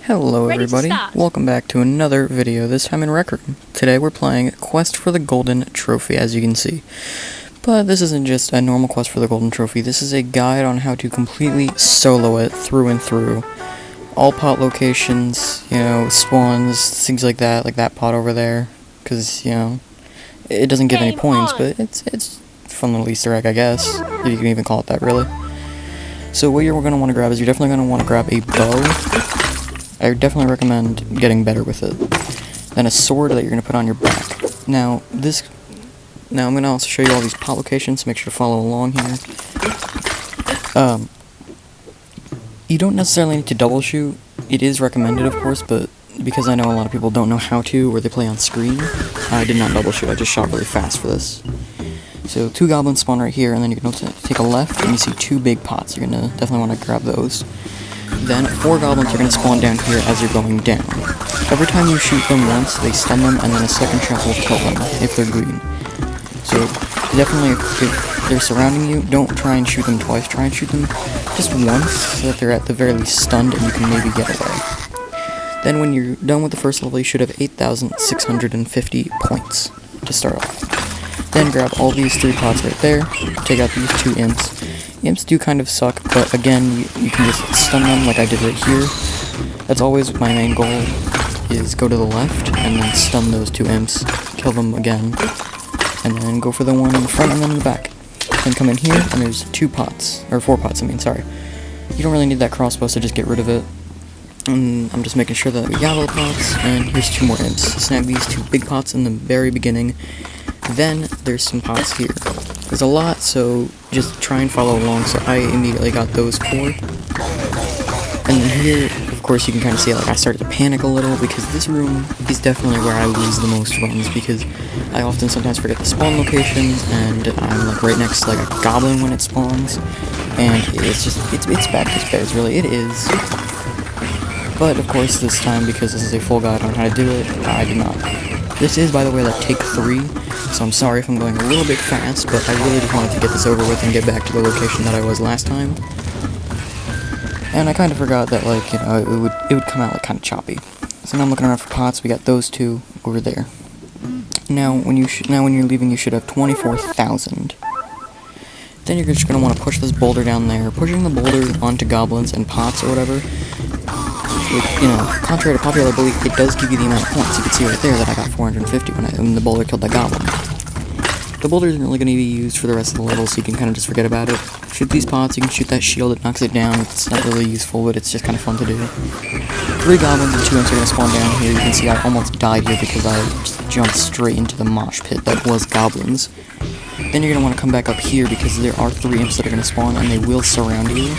Hello everybody, welcome back to another video, this time in Record. Today we're playing Quest for the Golden Trophy, as you can see. But this isn't just a normal quest for the Golden Trophy, this is a guide on how to completely solo it through and through. All pot locations, spawns, things like that pot over there. Because, it doesn't give any points, but it's a fun little Easter egg, I guess. If you can even call it that, really. So what you're going to want to grab is you're definitely going to want to grab a bow. I definitely recommend getting better with it. Then a sword that you're going to put on your back. Now I'm going to also show you all these pot locations, so make sure to follow along here. You don't necessarily need to double shoot. It is recommended, of course, but because I know a lot of people don't know how to, or they play on screen, I did not double shoot. I just shot really fast for this. So 2 goblins spawn right here, and then you're going to take a left, and you see 2 big pots. You're going to definitely want to grab those. Then 4 goblins are going to spawn down here as you're going down. Every time you shoot them once, they stun them, and then a second shot will kill them, if they're green. So, definitely, if they're surrounding you, don't try and shoot them twice. Try and shoot them just once, so that they're at the very least stunned, and you can maybe get away. Then when you're done with the first level, you should have 8,650 points to start off. Then grab all these 3 pots right there, take out these 2 imps. Imps do kind of suck, but again, you can just stun them like I did right here. That's always my main goal, is go to the left, and then stun those 2 imps, kill them again, and then go for the one in the front and then in the back. Then come in here, and there's 4 pots, sorry. You don't really need that crossbow, so just get rid of it. And I'm just making sure that we got all the pots, and here's 2 more imps. Snag these 2 big pots in the very beginning. Then there's some pots here. There's a lot, so just try and follow along. So I immediately got those 4. And then here, of course, you can kind of see I started to panic a little, because this room is definitely where I lose the most runs, because I often sometimes forget the spawn locations, and I'm right next to a goblin when it spawns, and it's bad as bears, really, it is. But of course this time, because this is a full guide on how to do it, I did not. This is, by the way, take 3, so I'm sorry if I'm going a little bit fast, but I really just wanted to get this over with and get back to the location that I was last time. And I kind of forgot that, it would come out, kind of choppy. So now I'm looking around for pots. We got those 2 over there. Now, when you're leaving, you should have 24,000. Then you're just going to want to push this boulder down there. Pushing the boulder onto goblins and pots or whatever, contrary to popular belief, it does give you the amount of points. You can see right there that I got 450 when the boulder killed that goblin. The boulder isn't really going to be used for the rest of the level, so you can kind of just forget about it. Shoot these pots, you can shoot that shield, it knocks it down. It's not really useful, but it's just kind of fun to do. 3 goblins and 2 imps are going to spawn down here. You can see I almost died here because I just jumped straight into the mosh pit that was goblins. Then you're going to want to come back up here because there are 3 imps that are going to spawn, and they will surround you.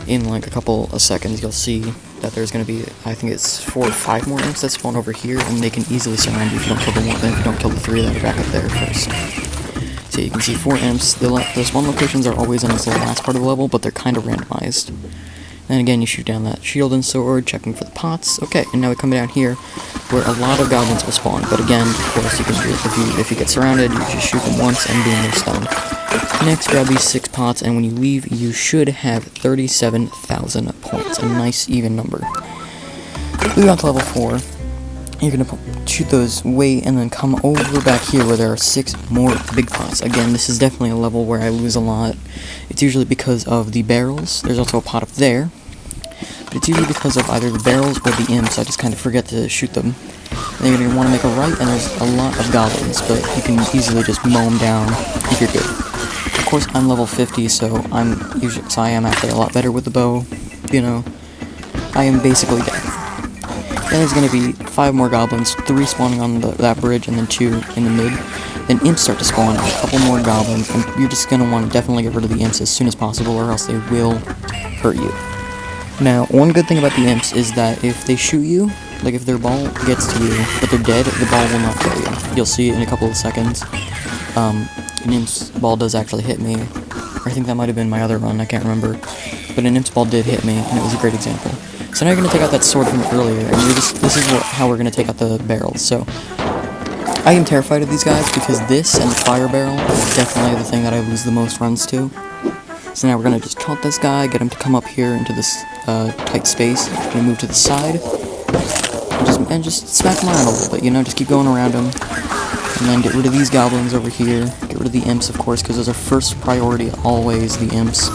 In a couple of seconds, you'll see that there's going to be, I think it's 4 or 5 more imps that spawn over here, and they can easily surround you if you don't kill the 1, if you don't kill the 3 that are back up there first. So you can see 4 imps. The spawn locations are always in this last part of the level, but they're kind of randomized. Then again, you shoot down that shield and sword, checking for the pots. Okay, and now we come down here, where a lot of goblins will spawn. But again, of course, you can if you get surrounded, you just shoot them once and boom, they're stunned. Next, grab these 6 pots, and when you leave, you should have 37,000 points. A nice, even number. We got to level 4. You're going to shoot those, wait, and then come over back here where there are 6 more big pots. Again, this is definitely a level where I lose a lot. It's usually because of the barrels. There's also a pot up there. But it's usually because of either the barrels or the imps. I just kind of forget to shoot them. And then you're going to want to make a right, and there's a lot of goblins, but you can easily just mow them down if you're good. Of course, I'm level 50, so I am actually a lot better with the bow. I am basically dead. Then there's going to be 5 more goblins, 3 spawning on that bridge, and then 2 in the mid. Then imps start to spawn, a couple more goblins, and you're just going to want to definitely get rid of the imps as soon as possible, or else they will hurt you. Now, one good thing about the imps is that if they shoot you, if their ball gets to you, but they're dead, the ball will not kill you. You'll see it in a couple of seconds. An imp's ball does actually hit me. I think that might have been my other run, I can't remember. But an imp's ball did hit me, and it was a great example. So now you're going to take out that sword from earlier, and this is how we're going to take out the barrels. So, I am terrified of these guys, because this and the fire barrel is definitely the thing that I lose the most runs to. So now we're gonna just taunt this guy, get him to come up here into this tight space, and move to the side, and just smack him around a little bit, you know, just keep going around him. And then get rid of these goblins over here, get rid of the imps, of course, because those are first priority, always, the imps.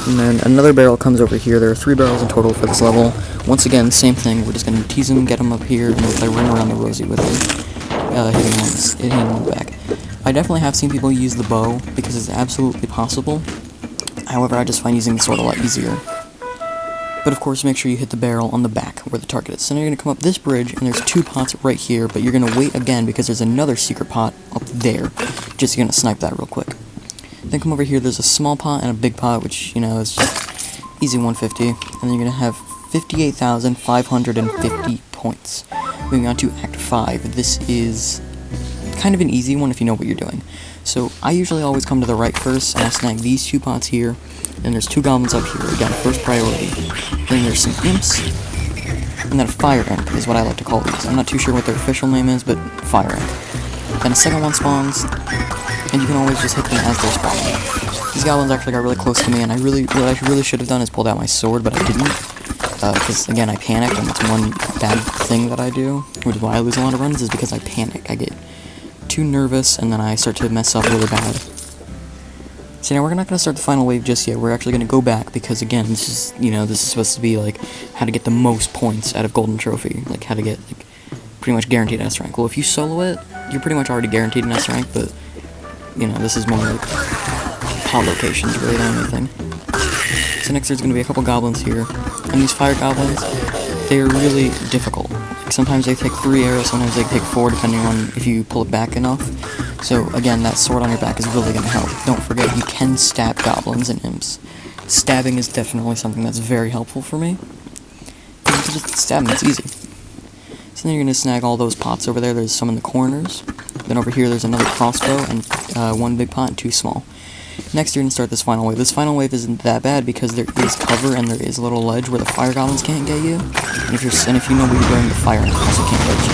And then another barrel comes over here. There are 3 barrels in total for this level. Once again, same thing, we're just gonna tease him, get him up here, and I ring around the rosy with him, hitting him on the back. I definitely have seen people use the bow, because it's absolutely possible. However, I just find using the sword a lot easier. But of course, make sure you hit the barrel on the back where the target is. So now you're going to come up this bridge, and there's 2 pots right here, but you're going to wait again because there's another secret pot up there. Just going to snipe that real quick. Then come over here, there's a small pot and a big pot, which, you know, is just easy 150. And then you're going to have 58,550 points. Moving on to Act 5. This is kind of an easy one if you know what you're doing. So I usually always come to the right first, and I snag these 2 pots here. Then there's 2 goblins up here, again, first priority. Then there's some imps, and then a fire imp is what I like to call these. I'm not too sure what their official name is, but fire imp. Then a second one spawns, and you can always just hit them as they're spawning. These goblins actually got really close to me, and what I really should have done is pulled out my sword, but I didn't. Because, again, I panicked, and it's one bad thing that I do, which is why I lose a lot of runs, is because I panic. I get too nervous, and then I start to mess up really bad. So now we're not going to start the final wave just yet. We're actually going to go back because, again, this is supposed to be, like, how to get the most points out of Golden Trophy. Like, how to get, like, pretty much guaranteed S rank. Well, if you solo it, you're pretty much already guaranteed an S rank, but, you know, this is more like pot locations, really, than anything. So next there's going to be a couple goblins here. And these fire goblins, they are really difficult. Like, sometimes they take 3 arrows, sometimes they take 4, depending on if you pull it back enough. So, again, that sword on your back is really going to help. Don't forget, you can stab goblins and imps. Stabbing is definitely something that's very helpful for me. You can just stab them, it's easy. So then you're going to snag all those pots over there. There's some in the corners. Then over here there's another crossbow, and 1 big pot and 2 small. Next you're going to start this final wave. This final wave isn't that bad because there is cover and there is a little ledge where the fire goblins can't get you. And if you know what you're doing, the fire also can't get you.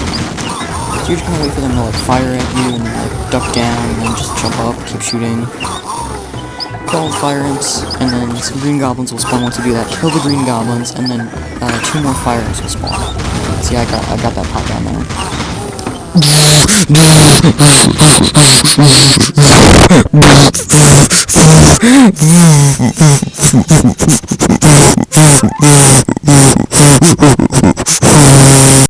So you're just gonna wait for them to, like, fire at you and, like, duck down, and then just jump up, keep shooting. Kill all the fire imps, and then some green goblins will spawn once you do that. Kill the green goblins, and then 2 more fire imps will spawn. See, I got that pot down there.